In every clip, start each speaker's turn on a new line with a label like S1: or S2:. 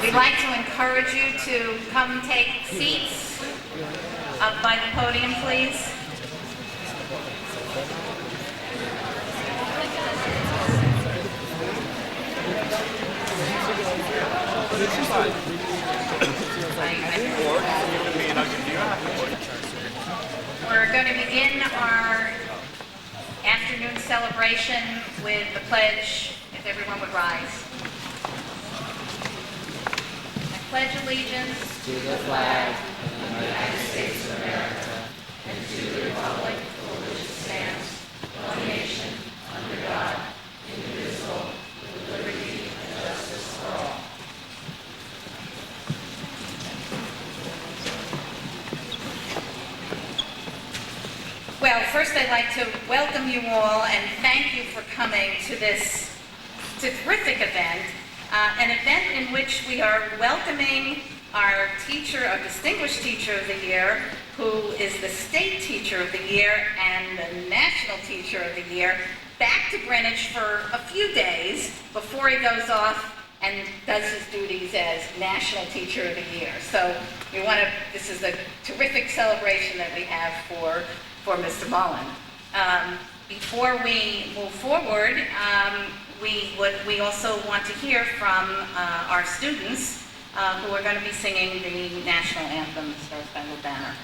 S1: We'd like to encourage you to come take seats up by the podium, please. We're going to begin our afternoon celebration with the pledge, if everyone would rise. I pledge allegiance
S2: to the flag of the United States of America and to the republic for which it stands, one nation, under God, indivisible, with liberty and justice for all.
S1: Well, first I'd like to welcome you all and thank you for coming to this terrific event, an event in which we are welcoming our Distinguished Teacher of the Year, who is the State Teacher of the Year and the National Teacher of the Year, back to Greenwich for a few days before he goes off and does his duties as National Teacher of the Year. So this is a terrific celebration that we have for Mr. Mullen. Before we move forward, we also want to hear from our students who are going to be singing the national anthem, the Star Spangled Banner.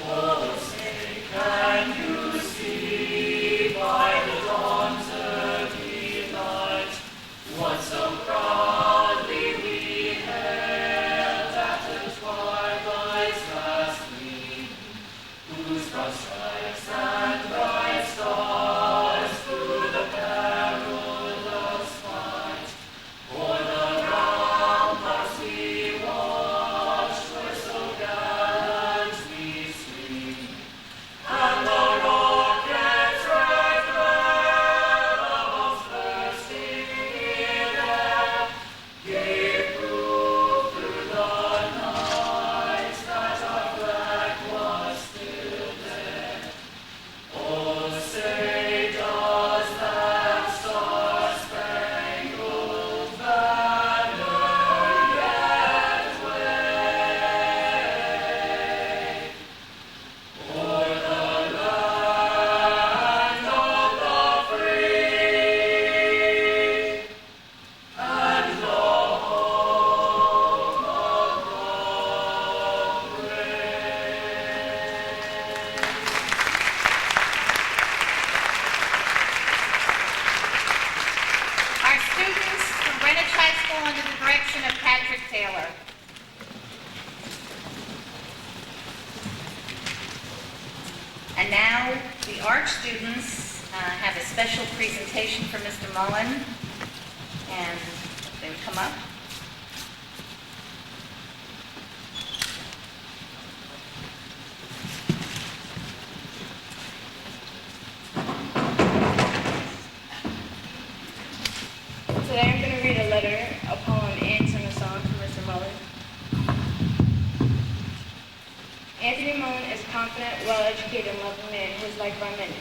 S3: Oh, say, can you see by the dawn's early light what so proudly we hailed at the twilight's last gleam, whose broad stripes and bright stars through the perilous fight o'er the ramparts we watched were so gallantly seen, and the rocket's red glare above bursting in air gave proof through the night that our flag was still there. Oh, say does that star-spangled banner yet wave o'er the land of the free and the home of the brave?
S1: Our students from Greenwich High School under the direction of Patrick Taylor. And now the art students have a special presentation for Mr. Mullen, and they would come up.
S4: Today I'm going to read a letter, a poem, and sing a song for Mr. Mullen. Anthony Mullen is a confident, well-educated, and loving man who is liked by many.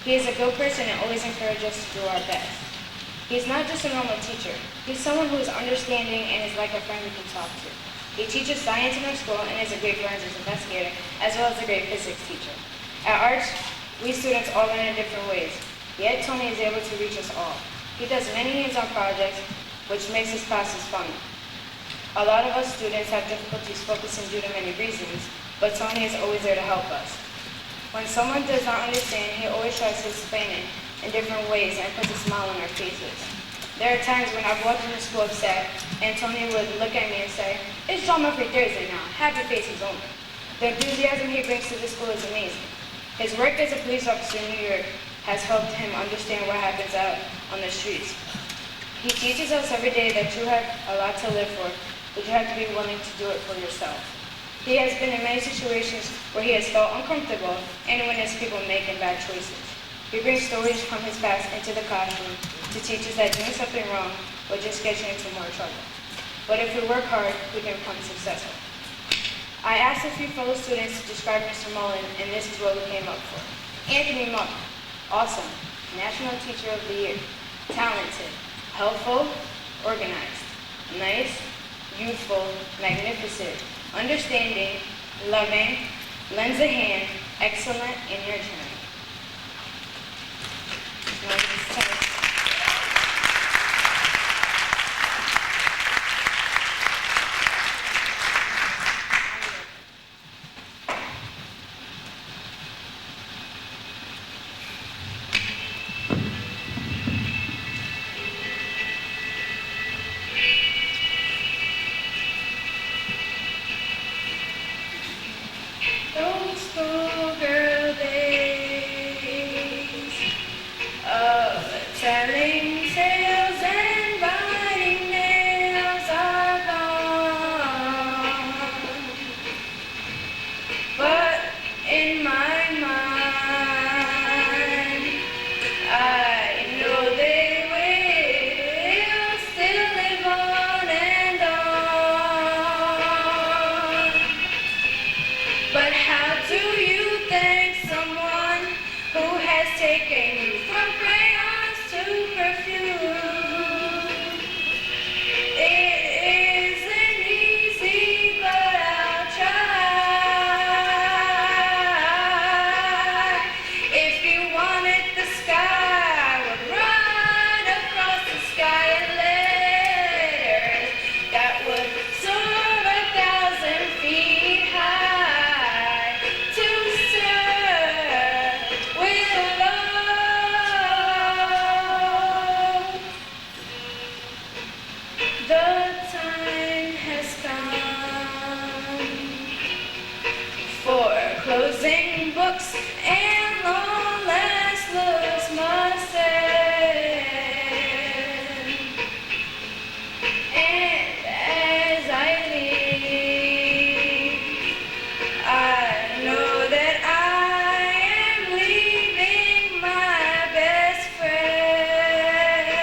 S4: He is a good person and always encourages us to do our best. He is not just a normal teacher. He's someone who is understanding and is like a friend we can talk to. He teaches science in our school and is a great forensics investigator, as well as a great physics teacher. At Arts, we students all learn in different ways, yet Tony is able to reach us all. He does many hands-on projects, which makes his classes fun. A lot of us students have difficulties focusing due to many reasons, but Tony is always there to help us. When someone does not understand, he always tries to explain it in different ways and puts a smile on our faces. There are times when I've walked into school upset, and Tony would look at me and say, "It's Geometry Thursday now, happy faces only." The enthusiasm he brings to the school is amazing. His work as a police officer in New York has helped him understand what happens out on the streets. He teaches us every day that you have a lot to live for, but you have to be willing to do it for yourself. He has been in many situations where he has felt uncomfortable and witnessed people making bad choices. He brings stories from his past into the classroom to teach us that doing something wrong will just get you into more trouble. But if we work hard, we can become successful. I asked a few fellow students to describe Mr. Mullen, and this is what we came up for. Anthony Mullen. Awesome, National Teacher of the Year. Talented, helpful, organized, nice, youthful, magnificent, understanding, loving, lends a hand, excellent in your journey. Now, this time- Those schoolgirl days of telling tales and biting nails are gone. But in my mind, I know they will still live on and on. But how do you thank someone who has taken you from crayons to perfume? It isn't easy, but I'll try. If you wanted the sky, I would run across the sky in letters that would soar 1,000 feet high to serve with love. The time has come for closing books and long last looks must end. And as I leave, I know that I am leaving my best friend.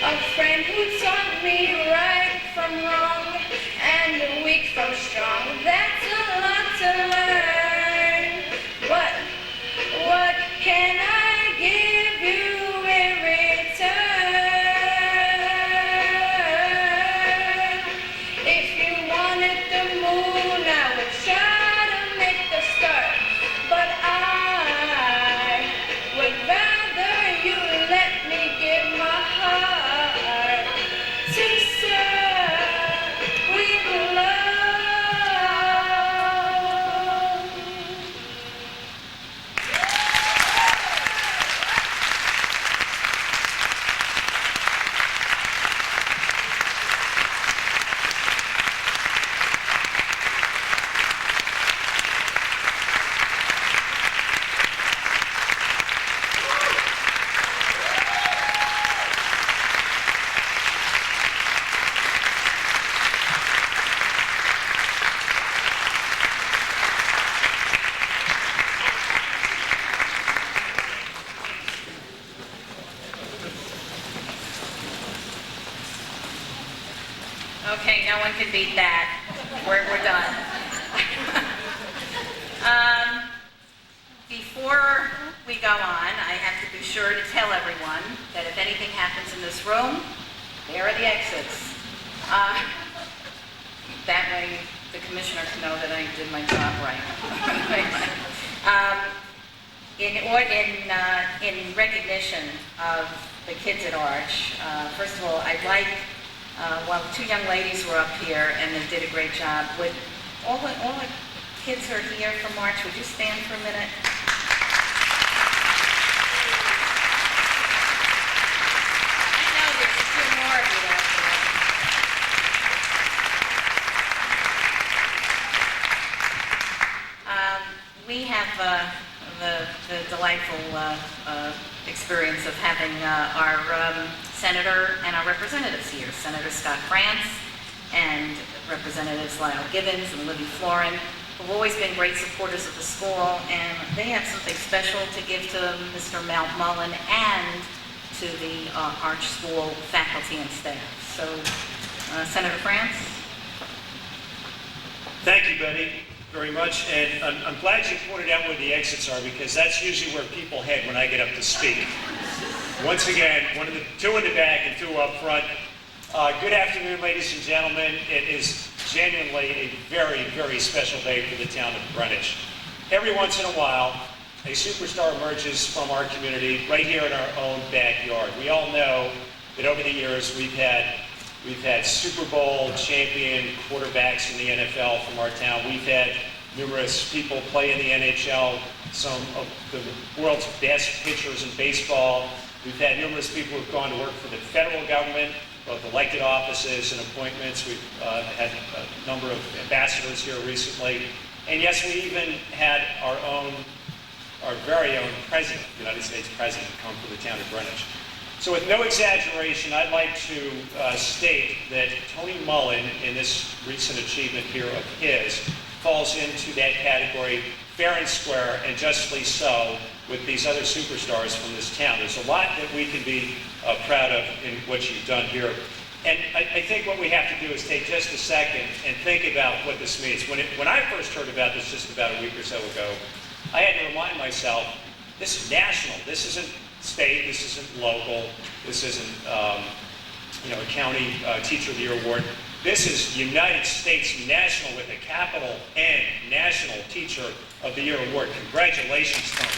S4: A friend who taught me right from wrong and weak from strong. That's a lot to learn. What can I give you in return? If you wanted the moon, I would try to make the start. But I would rather you let me give my heart to serve with love.
S1: Okay, no one can beat that. We're done. Before we go on, I have to be sure to tell everyone that if anything happens in this room, there are the exits. That way the commissioner can know that I did my job right. In recognition of the kids at Arch, first of all, I'd like, while two young ladies were up here and they did a great job, would all the kids who are here from Arch, would you stand for a minute? I know there's a few more of you out there. We have the delightful experience of having our senator and our representatives here, Senator Scott France and Representatives Lyle Gibbons and Libby Florin, who've always been great supporters of the school, and they have something special to give to Mr. Mount Mullen and to the Arch School faculty and staff. So, Senator France?
S5: Thank you, Betty. very much, and I'm glad you pointed out where the exits are, because that's usually where people head when I get up to speak. Once again, two in the back and two up front. Good afternoon, ladies and gentlemen. It is genuinely a very, very special day for the town of Greenwich. Every once in a while, a superstar emerges from our community right here in our own backyard. We all know that over the years we've had Super Bowl champion quarterbacks in the NFL from our town. We've had numerous people play in the NHL, some of the world's best pitchers in baseball. We've had numerous people who've gone to work for the federal government, both elected offices and appointments. We've had a number of ambassadors here recently. And yes, we even had our very own president, United States president, come from the town of Greenwich. So with no exaggeration, I'd like to state that Tony Mullen, in this recent achievement here of his, falls into that category fair and square, and justly so, with these other superstars from this town. There's a lot that we can be proud of in what you've done here. And I think what we have to do is take just a second and think about what this means. When I first heard about this just about a week or so ago, I had to remind myself, this is national. This isn't state, this isn't local, this isn't a county Teacher of the Year award. This is United States National with a capital N, National Teacher of the Year award. Congratulations, Tony.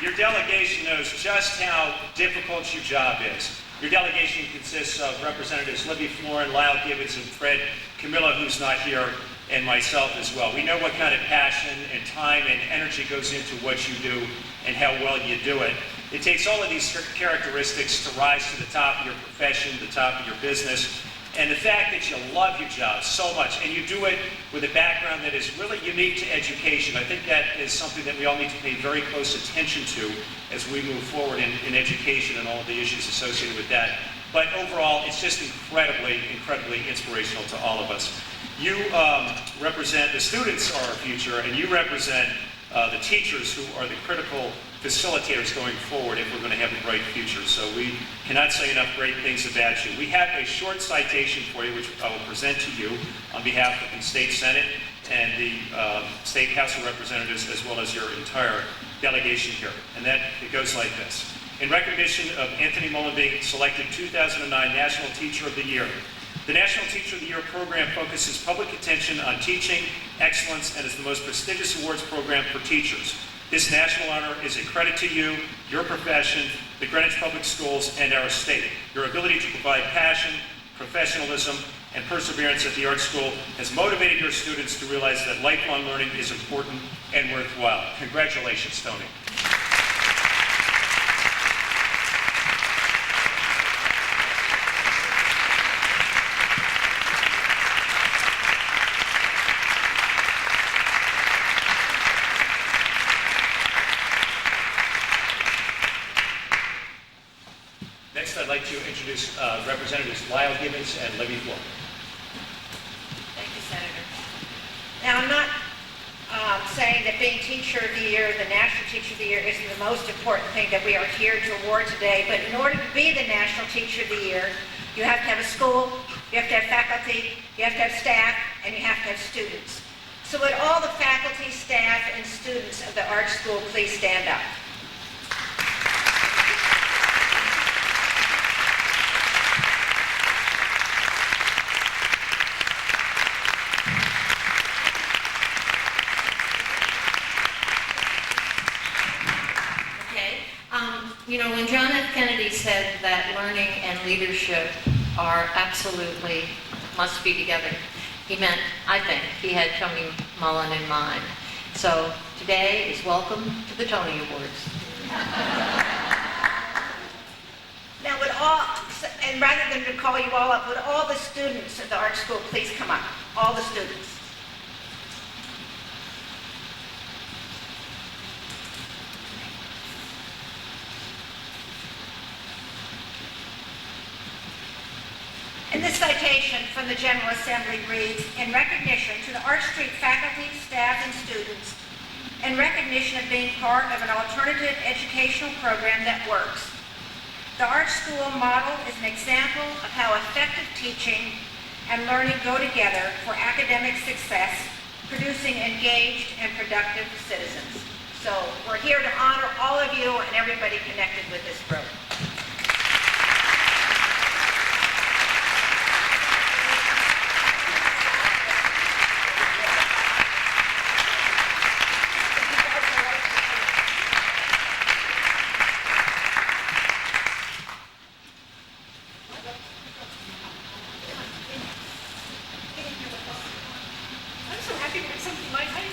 S5: Your delegation knows just how difficult your job is. Your delegation consists of Representatives Libby Florin, Lyle Gibbons, and Fred Camilla, who's not here, and myself as well. We know what kind of passion and time and energy goes into what you do and how well you do it. It takes all of these characteristics to rise to the top of your profession, the top of your business, and the fact that you love your job so much, and you do it with a background that is really unique to education. I think that is something that we all need to pay very close attention to as we move forward in education and all of the issues associated with that. But overall, it's just incredibly, incredibly inspirational to all of us. You represent, the students are our future, and you represent the teachers who are the critical facilitators going forward if we're going to have a bright future. So we cannot say enough great things about you. We have a short citation for you, which I will present to you on behalf of the State Senate and the State House of Representatives, as well as your entire delegation here. And that, it goes like this. In recognition of Anthony Mullen being selected 2009 National Teacher of the Year, the National Teacher of the Year program focuses public attention on teaching excellence and is the most prestigious awards program for teachers. This national honor is a credit to you, your profession, the Greenwich Public Schools, and our state. Your ability to provide passion, professionalism, and perseverance at the art school has motivated your students to realize that lifelong learning is important and worthwhile. Congratulations, Tony. Next, I'd like to introduce Representatives Lyle Gibbons and Libby Florin.
S1: Thank you, Senator.
S2: Now, I'm not saying that being Teacher of the Year, the National Teacher of the Year, isn't the most important thing that we are here to award today, but in order to be the National Teacher of the Year, you have to have a school, you have to have faculty, you have to have staff, and you have to have students. So would all the faculty, staff, and students of the art school please stand up?
S1: When John F. Kennedy said that learning and leadership are absolutely must be together, he meant, I think, he had Tony Mullen in mind. So today is welcome to the Tony Awards.
S2: Now, and rather than to call you all up, would all the students of the art school please come up? All the students. And this citation from the General Assembly reads, in recognition to the Arch Street faculty, staff, and students, in recognition of being part of an alternative educational program that works,
S1: The Art School model is an example of how effective teaching and learning go together for academic success, producing engaged and productive citizens. So we're here to honor all of you and everybody connected with this group.
S6: I'm so happy to have something my height.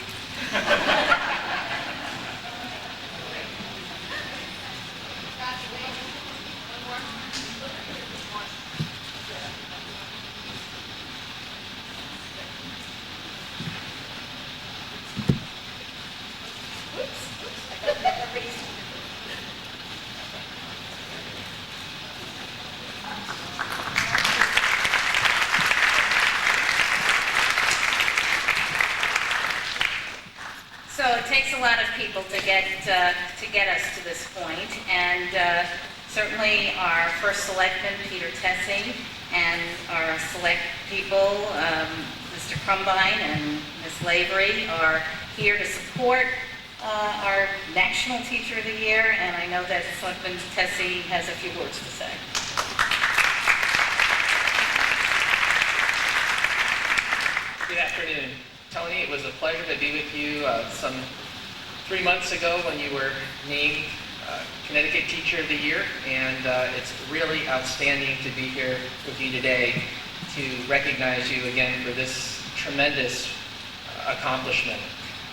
S1: So it takes a lot of people to get us to this point, and certainly our first selectman, Peter Tessie, and our select people, Mr. Crumbine and Ms. Lavery, are here to support our National Teacher of the Year, and I know that Selectman Tessie has a few words to say.
S2: Good afternoon. Tony, it was a pleasure to be with you some 3 months ago when you were named Connecticut Teacher of the Year, and it's really outstanding to be here with you today to recognize you again for this tremendous accomplishment.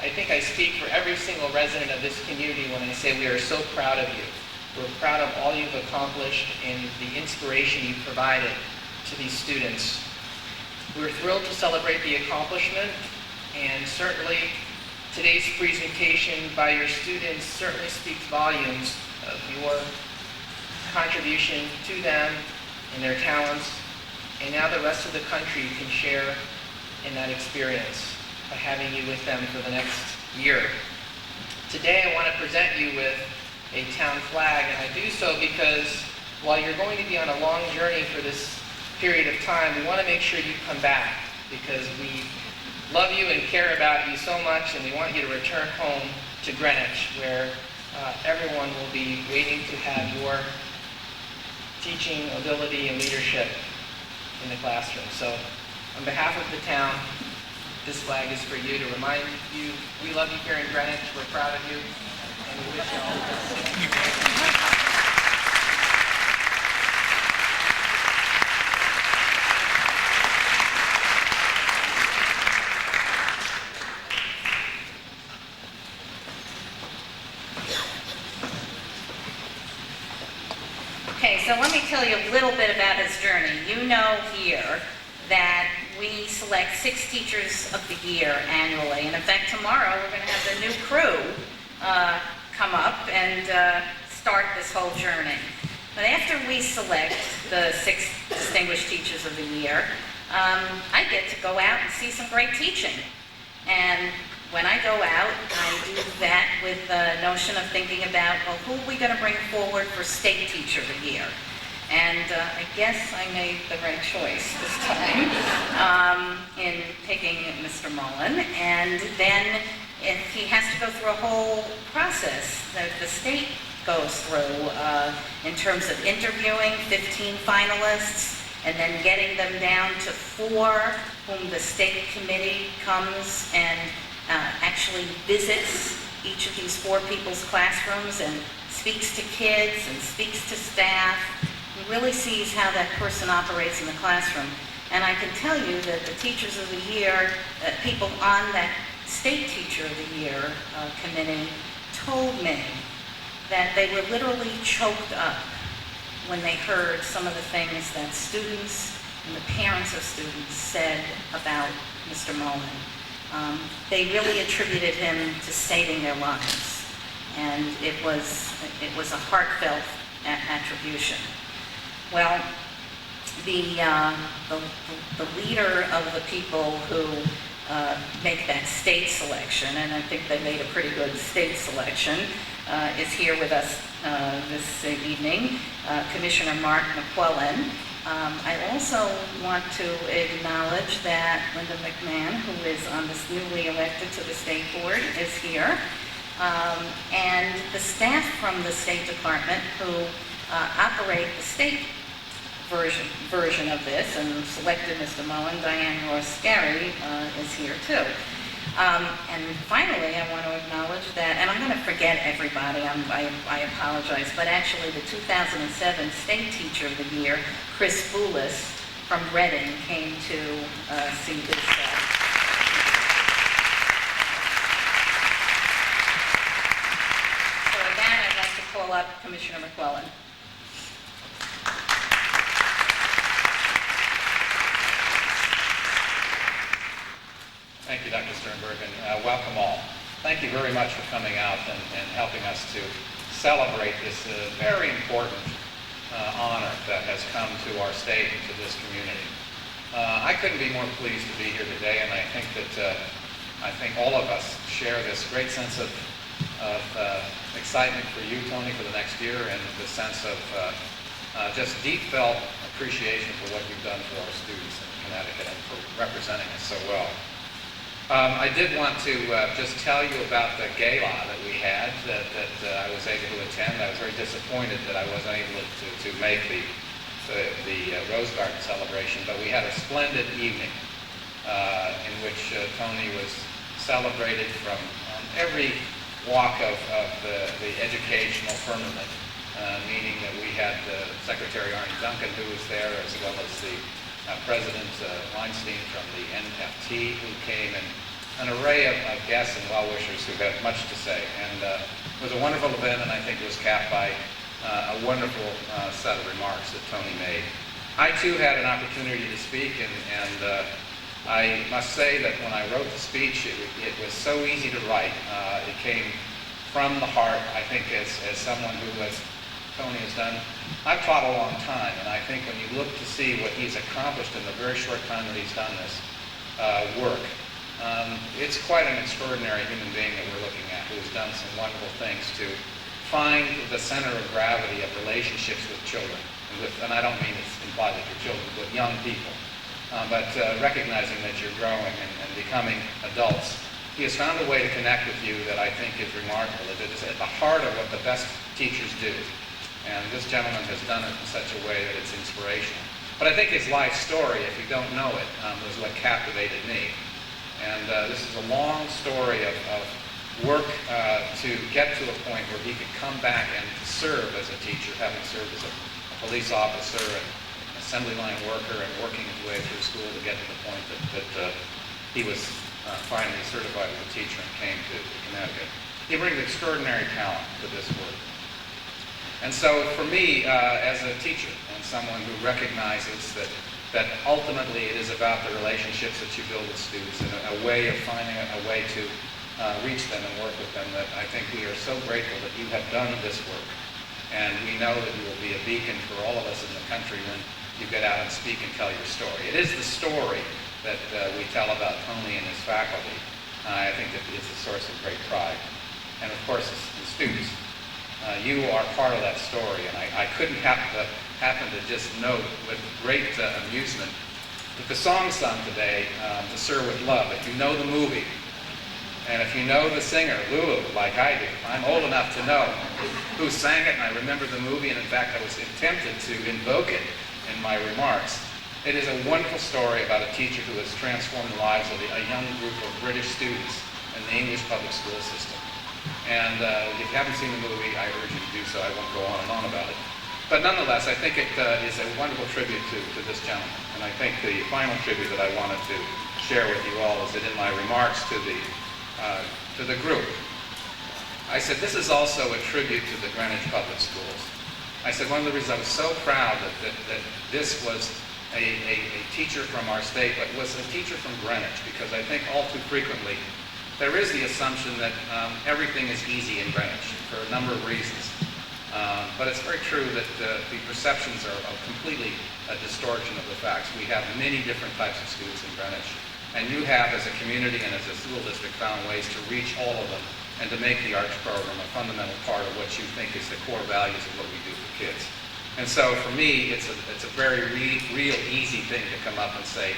S2: I think I speak for every single resident of this community when I say we are so proud of you. We're proud of all you've accomplished and the inspiration you've provided to these students. We're thrilled to celebrate the accomplishment, and certainly today's presentation by your students certainly speaks volumes of your contribution to them and their talents, and now the rest of the country can share in that experience by having you with them for the next year. Today I want to present you with a town flag, and I do so because while you're going to be on a long journey for this period of time, we want to make sure you come back because we love you and care about you so much, and we want you to return home to Greenwich, where everyone will be waiting to have your teaching ability and leadership in the classroom. So on behalf of the town, this flag is for you to remind you we love you here in Greenwich, we're proud of you, and we wish you all the best.
S1: Okay, so let me tell you a little bit about his journey. You know here that we select 6 Teachers of the Year annually, and in fact tomorrow we're going to have the new crew come up and start this whole journey. But after we select the 6 Distinguished Teachers of the Year, I get to go out and see some great teaching. And when I go out, I do that with the notion of thinking about, well, who are we going to bring forward for State Teacher of the Year? And I guess I made the right choice this time in picking Mr. Mullen. And then he has to go through a whole process that the state goes through in terms of interviewing 15 finalists and then getting them down to 4 whom the state committee comes and actually visits each of these 4 people's classrooms and speaks to kids and speaks to staff. He really sees how that person operates in the classroom. And I can tell you that the Teachers of the Year, people on that State Teacher of the Year committee told me that they were literally choked up when they heard some of the things that students and the parents of students said about Mr. Mullen. They really attributed him to saving their lives, and it was a heartfelt attribution. Well, the leader of the people who make that state selection, and I think they made a pretty good state selection, is here with us this evening, Commissioner Mark McQuillan. I also want to acknowledge that Linda McMahon, who is on this newly elected to the state board, is here. And the staff from the State Department who operate the state version of this and selected Mr. Mullen, Diane Ross-Scary is here too. And finally, I want to acknowledge that, and I'm going to forget everybody, I apologize, but actually the 2007 State Teacher of the Year, Chris Boulis from Reading, came to see this. So with that, I'd like to call up Commissioner McQuillan.
S2: Thank you, Dr. Sternberg, and welcome all. Thank you very much for coming out and helping us to celebrate this very important honor that has come to our state and to this community. I couldn't be more pleased to be here today, and I think that all of us share this great sense of excitement for you, Tony, for the next year, and the sense of just deep felt appreciation for what you've done for our students in Connecticut and for representing us so well. I did want to just tell you about the gala that we had that I was able to attend. I was very disappointed that I wasn't able to make the Rose Garden celebration, but we had a splendid evening in which Tony was celebrated from every walk of the educational firmament, meaning that we had Secretary Arne Duncan, who was there, as well as the President Weinstein from the NFT, who came, and an array of guests and well-wishers who had much to say. And it was a wonderful event, and I think it was capped by a wonderful set of remarks that Tony made. I, too, had an opportunity to speak, and I must say that when I wrote the speech, it was so easy to write. It came from the heart, I think, as someone who, as Tony has done, I've taught a long time, and I think when you look to see what he's accomplished in the very short time that he's done this work, it's quite an extraordinary human being that we're looking at, who's done some wonderful things to find the center of gravity of relationships with children, and I don't mean it's implied that you're children, with young people, but recognizing that you're growing and becoming adults. He has found a way to connect with you that I think is remarkable. It is at the heart of what the best teachers do. And this gentleman has done it in such a way that it's inspirational. But I think his life story, if you don't know it, was what captivated me. And this is a long story of work to get to a point where he could come back and serve as a teacher, having served as a police officer and assembly line worker and working his way through school to get to the point that he was finally certified as a teacher and came to Connecticut. He brings extraordinary talent to this work. And so for me, as a teacher and someone who recognizes that ultimately it is about the relationships that you build with students and a way of finding a way to reach them and work with them, that I think we are so grateful that you have done this work. And we know that you will be a beacon for all of us in the country when you get out and speak and tell your story. It is the story that we tell about Tony and his faculty. I think that it's a source of great pride. And of course, the students. You are part of that story, and I couldn't happen to just note with great amusement that the song sung today, To Sir With Love, if you know the movie, and if you know the singer, Lulu, like I do, I'm old enough to know who sang it, and I remember the movie, and in fact I was tempted to invoke it in my remarks. It is a wonderful story about a teacher who has transformed the lives of a young group of British students in the English public school system. And if you haven't seen the movie, I urge you to do so. I won't go on and on about it. But nonetheless, I think it is a wonderful tribute to this gentleman. And I think the final tribute that I wanted to share with you all is that in my remarks to the group, I said this is also a tribute to the Greenwich Public Schools. I said one of the reasons I was so proud that this was a teacher from our state, but was a teacher from Greenwich, because I think all too frequently there is the assumption that everything is easy in Greenwich for a number of reasons. But it's very true that the perceptions are completely a distortion of the facts. We have many different types of students in Greenwich, and you have, as a community and as a school district, found ways to reach all of them and to make the arts program a fundamental part of what you think is the core values of what we do for kids. And so for me, it's a very real easy thing to come up and say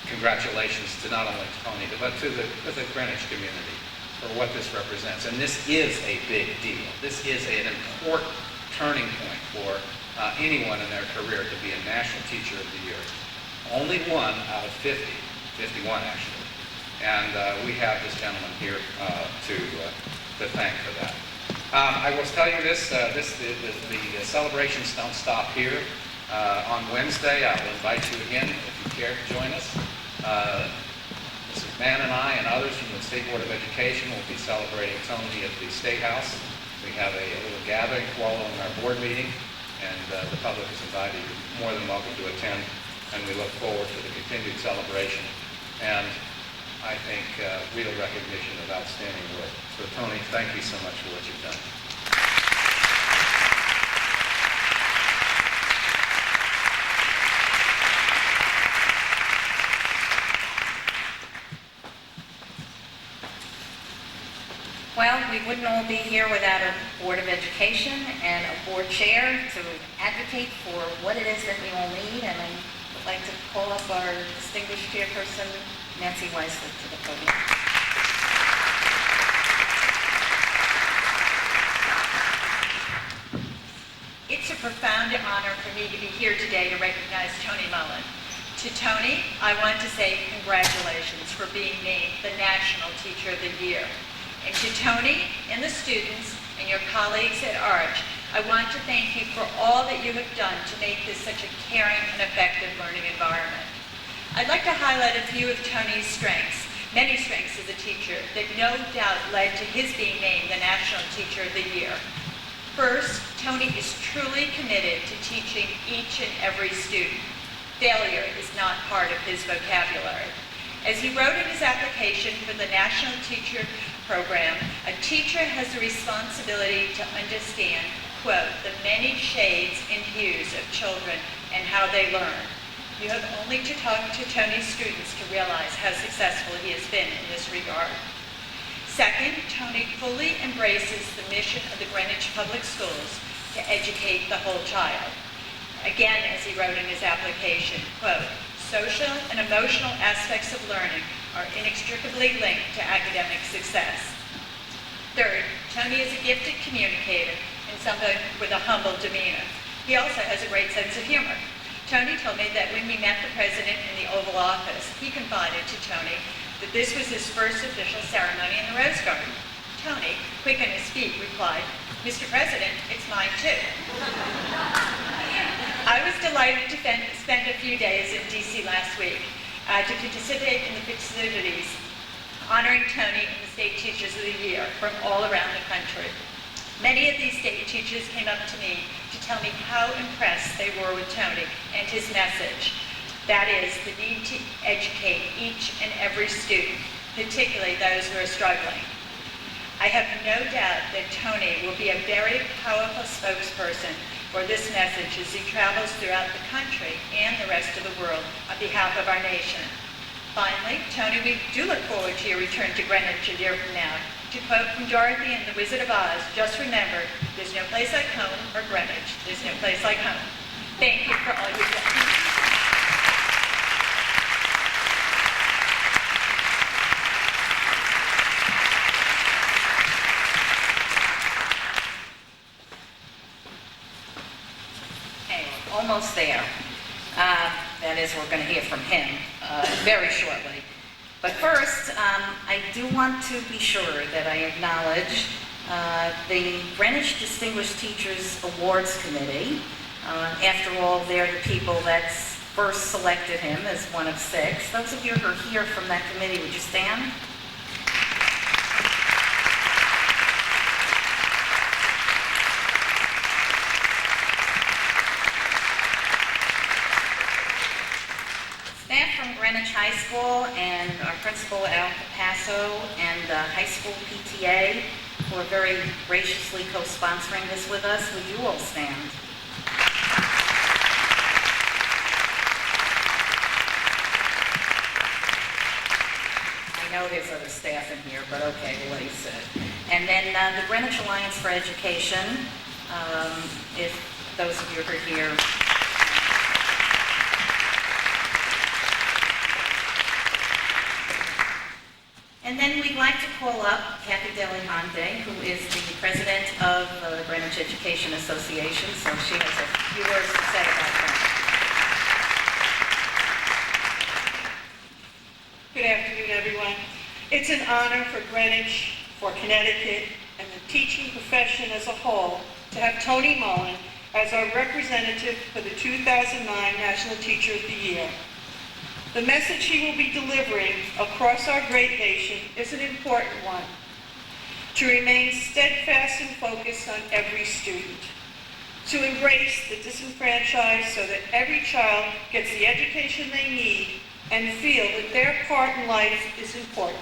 S2: congratulations to not only Tony, but to the Greenwich community for what this represents. And this is a big deal. This is an important turning point for anyone in their career to be a National Teacher of the Year. Only one out of 50, 51 actually. And we have this gentleman here to thank for that. I will tell you this, the celebrations don't stop here. On Wednesday, I will invite you again if you care to join us. Mrs. Mann and I and others from the State Board of Education will be celebrating Tony at the State House. We have a little gathering following our board meeting, and the public is invited. You're more than welcome to attend, and we look forward to the continued celebration and I think real recognition of outstanding work. So Tony, thank you so much for what you've done.
S1: Well, we wouldn't all be here without a Board of Education and a board chair to advocate for what it is that we all need. And I would like to call up our distinguished chairperson, Nancy Weisler, to the podium.
S6: It's a profound honor for me to be here today to recognize Tony Mullen. To Tony, I want to say congratulations for being named the National Teacher of the Year. And to Tony and the students and your colleagues at Arch, I want to thank you for all that you have done to make this such a caring and effective learning environment. I'd like to highlight a few of Tony's strengths, many strengths as a teacher, that no doubt led to his being named the National Teacher of the Year. First, Tony is truly committed to teaching each and every student. Failure is not part of his vocabulary. As he wrote in his application for the National Teacher Program, a teacher has the responsibility to understand, quote, the many shades and hues of children and how they learn. You have only to talk to Tony's students to realize how successful he has been in this regard. Second, Tony fully embraces the mission of the Greenwich Public Schools to educate the whole child. Again, as he wrote in his application, quote, social and emotional aspects of learning are inextricably linked to academic success. Third, Tony is a gifted communicator and someone with a humble demeanor. He also has a great sense of humor. Tony told me that when we met the president in the Oval Office, he confided to Tony that this was his first official ceremony in the Rose Garden. Tony, quick on his feet, replied, Mr. President, it's mine too. I was delighted to spend a few days in D.C. last week to participate in the festivities honoring Tony and the State Teachers of the Year from all around the country. Many of these state teachers came up to me to tell me how impressed they were with Tony and his message. That is, the need to educate each and every student, particularly those who are struggling. I have no doubt that Tony will be a very powerful spokesperson for this message as he travels throughout the country and the rest of the world on behalf of our nation. Finally, Tony, we do look forward to your return to Greenwich a year from now. To quote from Dorothy and the Wizard of Oz, just remember, there's no place like home or Greenwich. There's no place like home. Thank you for all you've done.
S1: Almost there. That is, we're going to hear from him very shortly. But first, I do want to be sure that I acknowledge the Greenwich Distinguished Teachers Awards Committee. After all, they're the people that first selected him as one of 6. Those of you who are here from that committee, would you stand? Staff from Greenwich High School and our principal at El Paso and the high school PTA who are very graciously co-sponsoring this with us. Would you all stand? I know there's other staff in here, but okay, we'll let you sit. And then the Greenwich Alliance for Education, if those of you who are here. And then we'd like to call up Kathy Delihante, who is the president of the Greenwich Education Association, so she has a few words to say about that.
S7: Good afternoon, everyone. It's an honor for Greenwich, for Connecticut, and the teaching profession as a whole to have Tony Mullen as our representative for the 2009 National Teacher of the Year. The message he will be delivering across our great nation is an important one: to remain steadfast and focused on every student, to embrace the disenfranchised so that every child gets the education they need and feel that their part in life is important.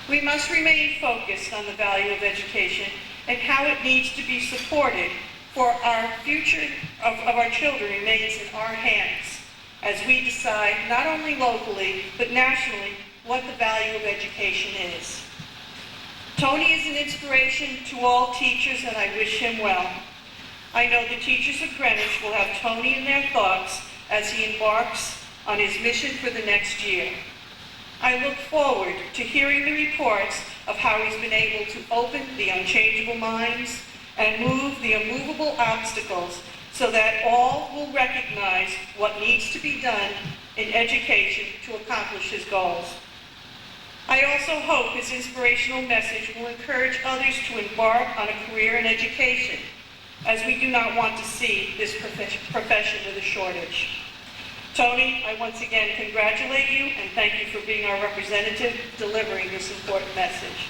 S7: We must remain focused on the value of education and how it needs to be supported, for our future of our children remains in our hands as we decide, not only locally, but nationally, what the value of education is. Tony is an inspiration to all teachers, and I wish him well. I know the teachers of Greenwich will have Tony in their thoughts as he embarks on his mission for the next year. I look forward to hearing the reports of how he's been able to open the unchangeable minds and move the immovable obstacles so that all will recognize what needs to be done in education to accomplish his goals. I also hope his inspirational message will encourage others to embark on a career in education, as we do not want to see this profession with a shortage. Tony, I once again congratulate you and thank you for being our representative delivering this important message.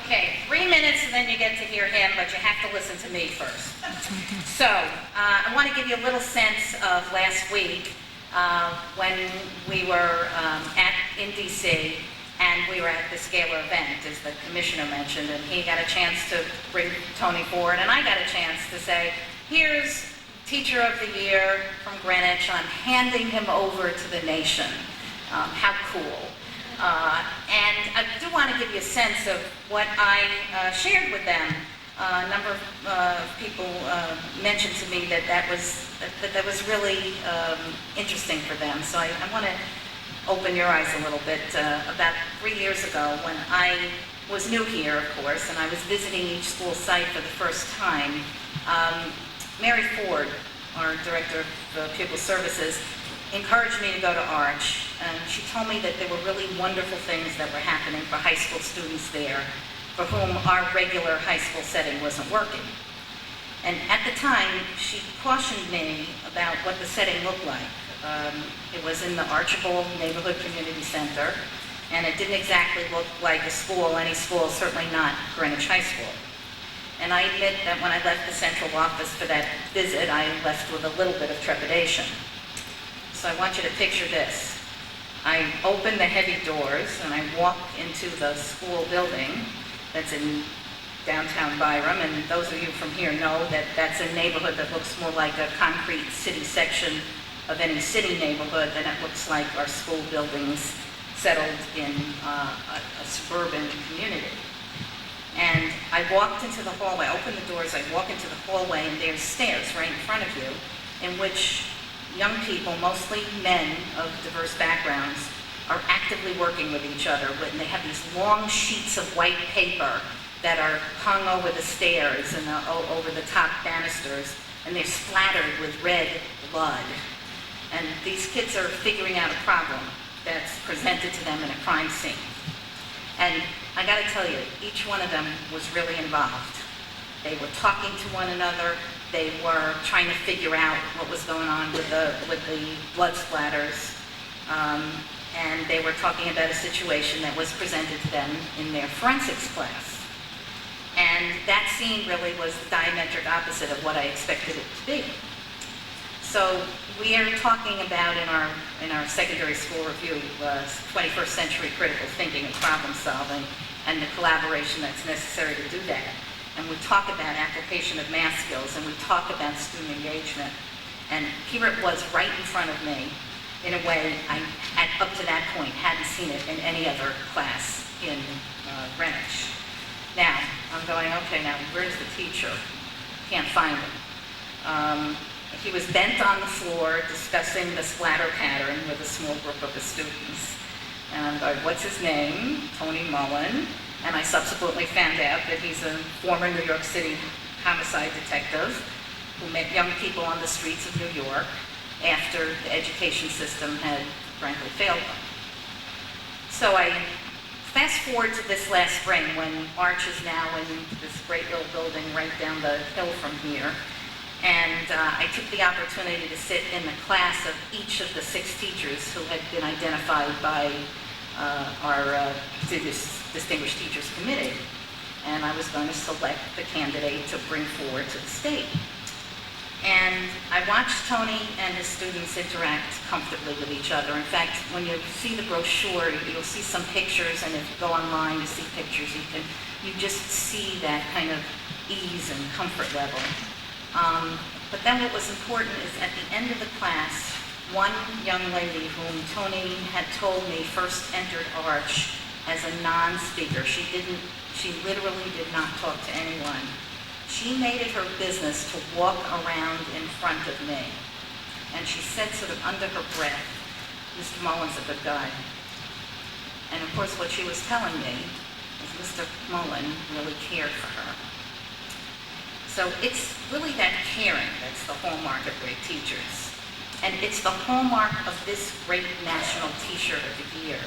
S1: Okay, 3 minutes and then you get to hear him, but you have to listen to me first. So, I want to give you a little sense of last week when we were in DC and we were at this gala event, as the commissioner mentioned, and he got a chance to bring Tony forward, and I got a chance to say, here's Teacher of the Year from Greenwich, and I'm handing him over to the nation. How cool. And I do want to give you a sense of what I shared with them. A number of people mentioned to me that that was really interesting for them. So I want to open your eyes a little bit. About 3 years ago, when I was new here, of course, and I was visiting each school site for the first time, Mary Ford, our Director of Pupil Services, encouraged me to go to Arch, and she told me that there were really wonderful things that were happening for high school students there, for whom our regular high school setting wasn't working. And at the time, she cautioned me about what the setting looked like. It was in the Archibald Neighborhood Community Center, and it didn't exactly look like a school, any school, certainly not Greenwich High School. And I admit that when I left the central office for that visit, I left with a little bit of trepidation. So I want you to picture this. I open the heavy doors and I walk into the school building that's in downtown Byram, and those of you from here know that that's a neighborhood that looks more like a concrete city section of any city neighborhood than it looks like our school buildings settled in a suburban community. And I walked into the hallway, I opened the doors, I walk into the hallway, and there's stairs right in front of you, in which young people, mostly men of diverse backgrounds, are actively working with each other. And they have these long sheets of white paper that are hung over the stairs and over the top banisters, and they're splattered with red blood. And these kids are figuring out a problem that's presented to them in a crime scene. And I gotta tell you, each one of them was really involved. They were talking to one another. They were trying to figure out what was going on with the blood splatters. And they were talking about a situation that was presented to them in their forensics class. And that scene really was the diametric opposite of what I expected it to be. So we are talking about in our secondary school review, 21st century critical thinking and problem solving. and the collaboration that's necessary to do that. And we talk about application of math skills, and we talk about student engagement. And here it was right in front of me in a way I, up to that point, hadn't seen it in any other class in Greenwich. Now, I'm going, okay, now where's the teacher? Can't find him. He was bent on the floor discussing the splatter pattern with a small group of the students. And I'm going, what's his name? Tony Mullen. And I subsequently found out that he's a former New York City homicide detective who met young people on the streets of New York after the education system had frankly failed them. So I fast forward to this last spring when Arch is now in this great little building right down the hill from here. And I took the opportunity to sit in the class of each of the 6 teachers who had been identified by our Distinguished Teachers Committee. And I was going to select the candidate to bring forward to the state. And I watched Tony and his students interact comfortably with each other. In fact, when you see the brochure, you'll see some pictures, and if you go online to see pictures, you just see that kind of ease and comfort level. But then what was important is at the end of the class, one young lady whom Tony had told me first entered Arch as a non-speaker. She literally did not talk to anyone. She made it her business to walk around in front of me. And she said sort of under her breath, Mr. Mullen's a good guy. And of course what she was telling me is Mr. Mullen really cared for her. So it's really that caring that's the hallmark of great teachers. And it's the hallmark of this great National Teacher of the Year,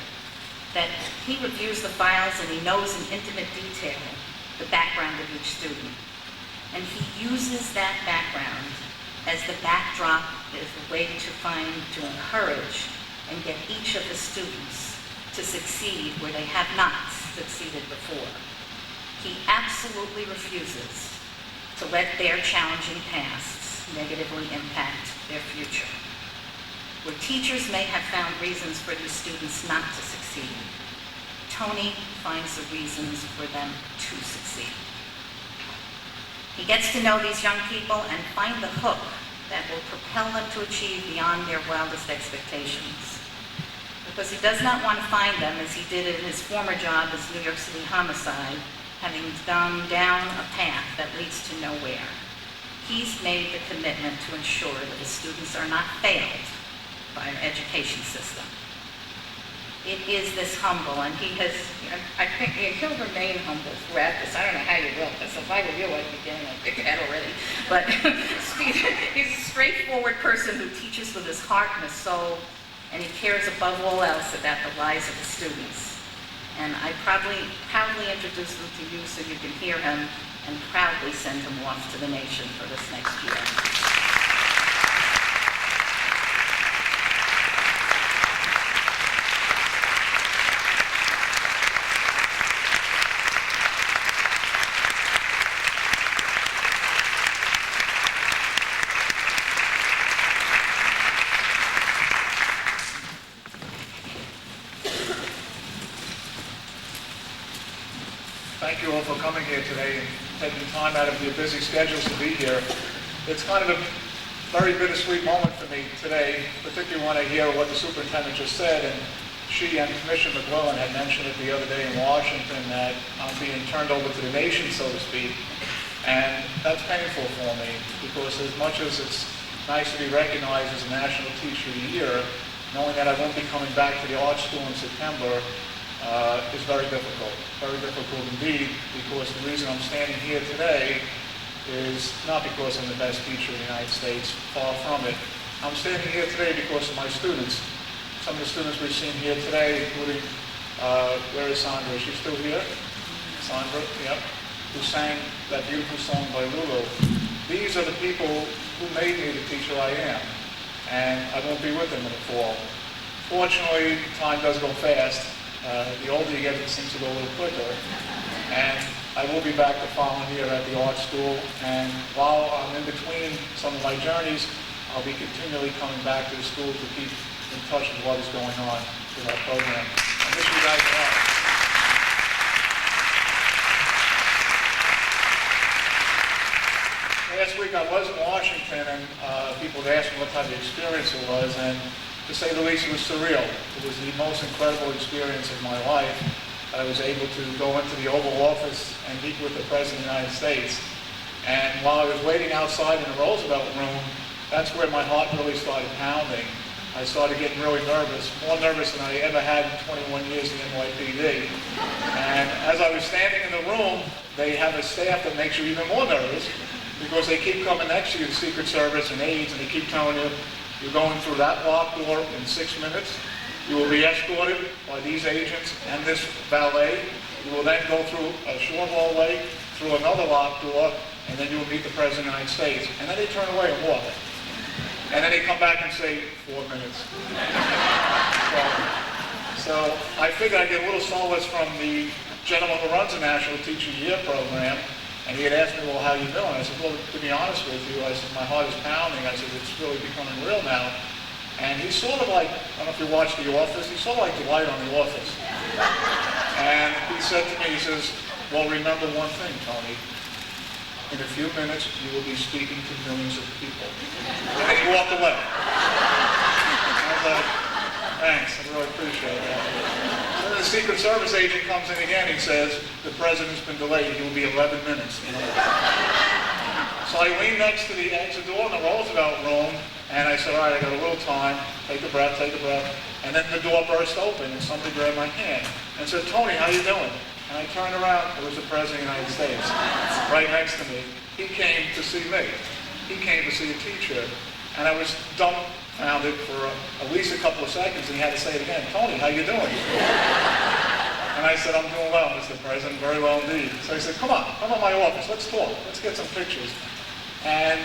S1: that he reviews the files and he knows in intimate detail the background of each student. And he uses that background as the backdrop, as a way to encourage and get each of the students to succeed where they have not succeeded before. He absolutely refuses to let their challenging pasts negatively impact their future. Where teachers may have found reasons for these students not to succeed, Tony finds the reasons for them to succeed. He gets to know these young people and find the hook that will propel them to achieve beyond their wildest expectations. Because he does not want to find them, as he did in his former job as New York City homicide, having gone down a path that leads to nowhere. He's made the commitment to ensure that his students are not failed by our education system. It is this humble, and he has, I think he'll remain humble throughout this. I don't know how you will, because if I were you, I'd be getting a big head already. But he's a straightforward person who teaches with his heart and his soul, and he cares above all else about the lives of his students. And I proudly introduce him to you so you can hear him, and proudly send him off to the nation for this next year.
S2: Thank you all for coming here today and taking time out of your busy schedules to be here. It's kind of a very bittersweet moment for me today, particularly when I hear what the superintendent just said, and she and Commissioner McClellan had mentioned it the other day in Washington, that I'm being turned over to the nation, so to speak. And that's painful for me, because as much as it's nice to be recognized as a National Teacher of the Year, knowing that I won't be coming back to the art school in September is very difficult indeed, because the reason I'm standing here today is not because I'm the best teacher in the United States, far from it. I'm standing here today because of my students. Some of the students we've seen here today, including, where is Sandra? Is she still here? Sandra, yep, who sang that beautiful song by Lulu. These are the people who made me the teacher I am, and I won't be with them in the fall. Fortunately, time does go fast. The older you get, it seems to go a little quicker. And I will be back the following year at the art school. And while I'm in between some of my journeys, I'll be continually coming back to the school to keep in touch with what is going on with our program. I wish you guys luck. last week I was in Washington, and people had asked me what type of experience it was, and to say the least, it was surreal. It was the most incredible experience of my life. I was able to go into the Oval Office and meet with the President of the United States. And while I was waiting outside in the Roosevelt room, that's where my heart really started pounding. I started getting really nervous, more nervous than I ever had in 21 years in the NYPD. And as I was standing in the room, they have a staff that makes you even more nervous because they keep coming next to you, the Secret Service and aides, and they keep telling you, you're going through that locked door in 6 minutes. You will be escorted by these agents and this valet. You will then go through a short hallway, through another locked door, and then you will meet the President of the United States. And then they turn away and walk. And then they come back and say, 4 minutes. So I figured I'd get a little solace from the gentleman who runs the National Teacher Year program. And he had asked me, well, how are you doing? I said, well, to be honest with you, I said, my heart is pounding. I said, it's really becoming real now. And he's sort of like, I don't know if you watch The Office, he's sort of like Dwight on The Office. And he said to me, he says, well, remember one thing, Tony. In a few minutes, you will be speaking to millions of people. And he walked away. I was like, thanks, I really appreciate that. And then the Secret Service agent comes in again, he says, the President's been delayed, he will be 11 minutes. So I leaned next to the exit door in the Roosevelt room, and I said, all right, I got a little time, take a breath. And then the door burst open, and somebody grabbed my hand and said, Tony, how you doing? And I turned around, it was the President of the United States, right next to me. He came to see me. He came to see a teacher. And I was dumbfounded for at least a couple of seconds, and he had to say it again, Tony, how you doing? And I said, I'm doing well, Mr. President, very well indeed. So he said, come on my office, let's talk, let's get some pictures. And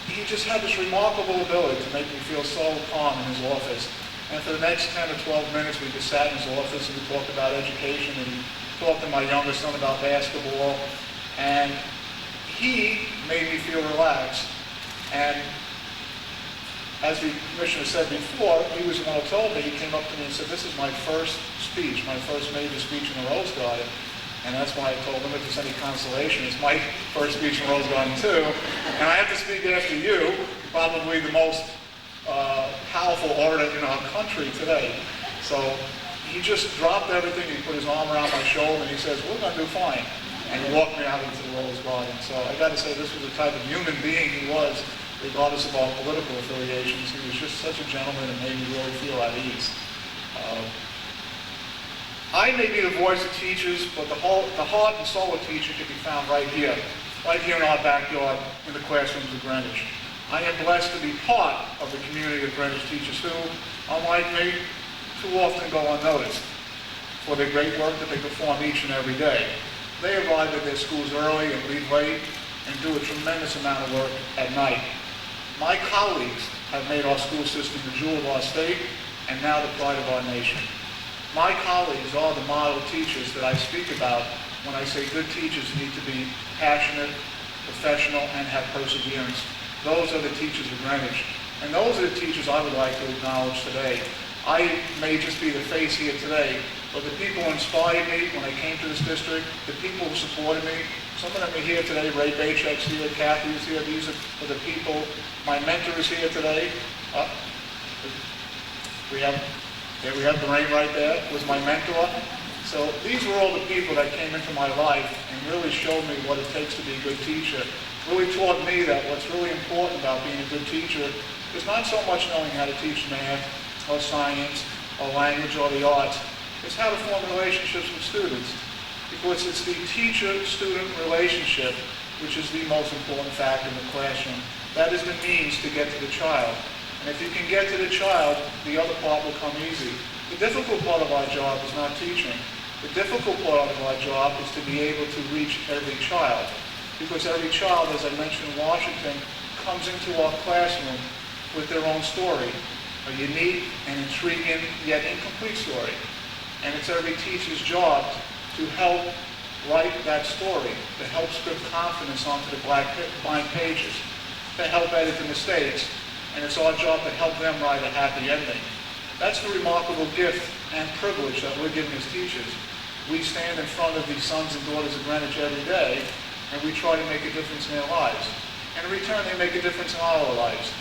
S2: he just had this remarkable ability to make me feel so calm in his office. And for the next 10 or 12 minutes, we just sat in his office and we talked about education, and he talked to my youngest son about basketball. And he made me feel relaxed. And as the commissioner said before, he was the one who told me, he came up to me and said, this is my first speech, my first major speech in the Rose Garden. And that's why I told him, if there's any consolation, it's my first speech in Rose Garden too. And I have to speak after you, probably the most powerful orator in our country today. So he just dropped everything, he put his arm around my shoulder, and he says, we're going to do fine. And he walked me out into the Rose Garden. So I got to say, this was the type of human being he was, regardless of our political affiliations. He was just such a gentleman and made me really feel at ease. I may be the voice of teachers, but the heart and soul of teaching can be found right here in our backyard in the classrooms of Greenwich. I am blessed to be part of the community of Greenwich teachers who, unlike me, too often go unnoticed for the great work that they perform each and every day. They arrive at their schools early and leave late and do a tremendous amount of work at night. My colleagues have made our school system the jewel of our state and now the pride of our nation. My colleagues are the model teachers that I speak about when I say good teachers need to be passionate, professional, and have perseverance. Those are the teachers of Greenwich. And those are the teachers I would like to acknowledge today. I may just be the face here today, but the people who inspired me when I came to this district, the people who supported me, some of them are here today. Ray Bachek's here, Kathy is here. These are for the people. My mentor is here today. There we have Lorraine right there, was my mentor. So these were all the people that came into my life and really showed me what it takes to be a good teacher. Really taught me that what's really important about being a good teacher is not so much knowing how to teach math or science or language or the arts. It's how to form relationships with students. Because it's the teacher-student relationship which is the most important factor in the classroom. That is the means to get to the child. And if you can get to the child, the other part will come easy. The difficult part of our job is not teaching. The difficult part of our job is to be able to reach every child. Because every child, as I mentioned in Washington, comes into our classroom with their own story, a unique and intriguing yet incomplete story. And it's every teacher's job to help write that story, to help script confidence onto the blank pages, to help edit the mistakes, and it's our job to help them write a happy ending. That's the remarkable gift and privilege that we're given as teachers. We stand in front of the sons and daughters of Greenwich every day, and we try to make a difference in their lives. and in return they make a difference in our lives.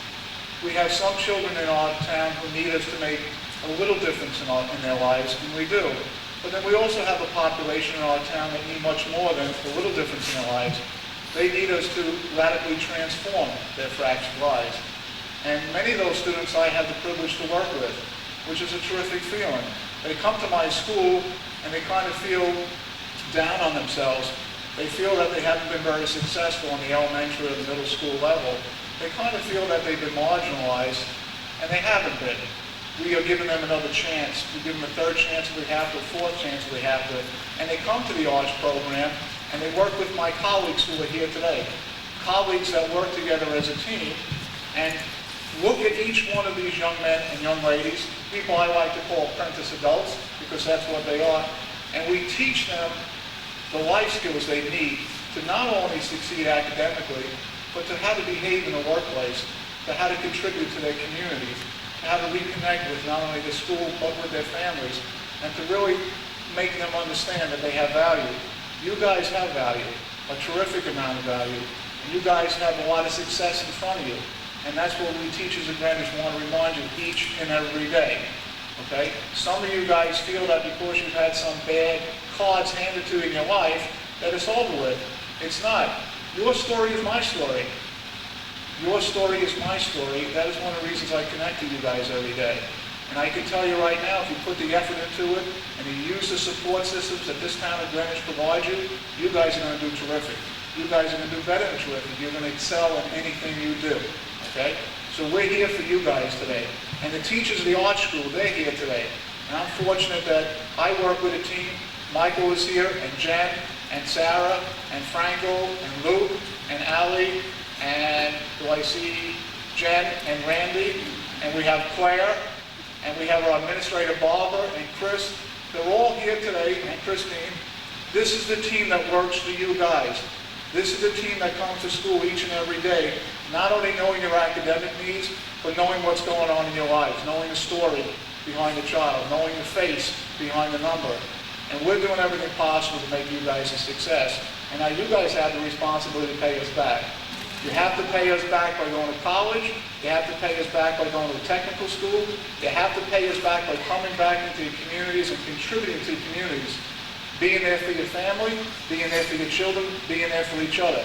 S2: We have some children in our town who need us to make a little difference in their lives, and we do. But then we also have a population in our town that need much more than a little difference in their lives. They need us to radically transform their fractured lives. And many of those students I have the privilege to work with, which is a terrific feeling. They come to my school and they kind of feel down on themselves. They feel that they haven't been very successful in the elementary or the middle school level. They kind of feel that they've been marginalized, and they haven't been. We are giving them another chance. We give them a third chance if we have to, a fourth chance if we have to. And they come to the arts program, and they work with my colleagues who are here today. Colleagues that work together as a team, and look at each one of these young men and young ladies, people I like to call apprentice adults, because that's what they are, and we teach them the life skills they need to not only succeed academically, but to how to behave in the workplace, to how to contribute to their communities, to how to reconnect with not only the school, but with their families, and to really make them understand that they have value. You guys have value, a terrific amount of value, and you guys have a lot of success in front of you. And that's what we teachers at Greenwich want to remind you each and every day. Okay? Some of you guys feel that because you've had some bad cards handed to you in your life, that it's over with. It's not. Your story is my story. Your story is my story. That is one of the reasons I connect to you guys every day. And I can tell you right now, if you put the effort into it, and you use the support systems that this town of Greenwich provides you, you guys are going to do terrific. You guys are going to do better than terrific. You're going to excel in anything you do. Okay? So we're here for you guys today. And the teachers of the art school, they're here today. And I'm fortunate that I work with a team. Michael is here, and Jen, and Sarah, and Franco, and Luke, and Ali, and do I see Jen and Randy? And we have Claire, and we have our administrator Barbara and Chris. They're all here today, and Christine. This is the team that works for you guys. This is the team that comes to school each and every day, not only knowing your academic needs, but knowing what's going on in your lives, knowing the story behind the child, knowing the face behind the number. And we're doing everything possible to make you guys a success. And now you guys have the responsibility to pay us back. You have to pay us back by going to college. You have to pay us back by going to technical school. You have to pay us back by coming back into your communities and contributing to communities. Being there for your family, being there for your children, being there for each other.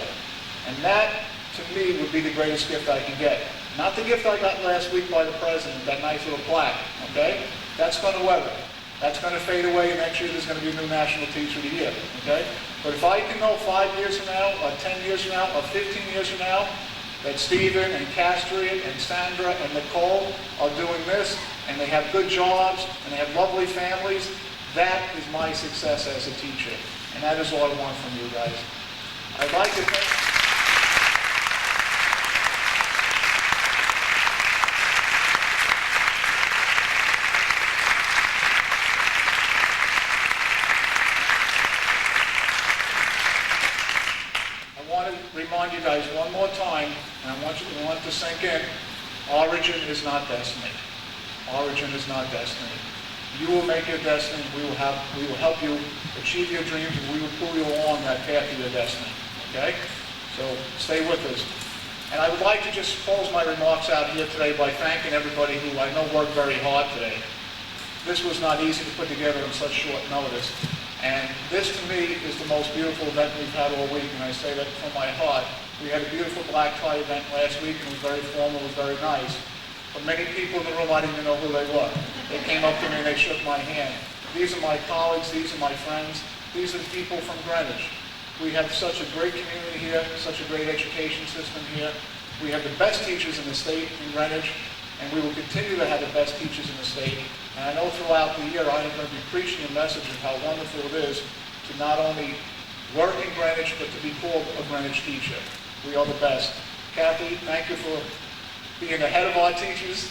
S2: And that, to me, would be the greatest gift I can get. Not the gift I got last week by the president, that nice little plaque, okay? That's going to weather. That's going to fade away, and next year there's going to be a new National Teacher of the Year, okay? But if I can know 5 years from now, or 10 years from now, or 15 years from now, that Stephen and Castriot and Sandra and Nicole are doing this, and they have good jobs, and they have lovely families, that is my success as a teacher. And that is all I want from you guys. I'd like to thank... remind you guys one more time, and I want it to sink in, origin is not destiny. Origin is not destiny. You will make your destiny. We will help you achieve your dreams, and we will pull you along that path to your destiny. Okay? So stay with us. And I would like to just close my remarks out here today by thanking everybody who I know worked very hard today. This was not easy to put together on such short notice. And this, to me, is the most beautiful event we've had all week, and I say that from my heart. We had a beautiful black tie event last week, and it was very formal, it was very nice. But many people in the room, I didn't even know who they were. They came up to me and they shook my hand. These are my colleagues, these are my friends, these are the people from Greenwich. We have such a great community here, such a great education system here. We have the best teachers in the state in Greenwich, and we will continue to have the best teachers in the state. And I know throughout the year I am going to be preaching a message of how wonderful it is to not only work in Greenwich, but to be called a Greenwich teacher. We are the best. Kathy, thank you for being the head of our teachers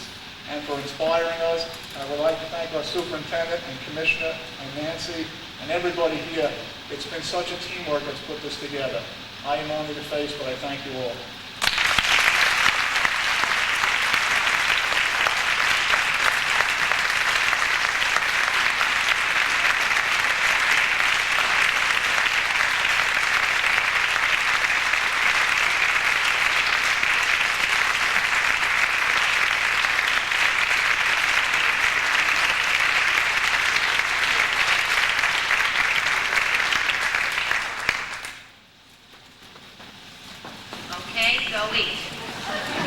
S2: and for inspiring us. And I would like to thank our superintendent and commissioner and Nancy and everybody here. It's been such a teamwork that's put this together. I am only the face, but I thank you all.
S1: go eat.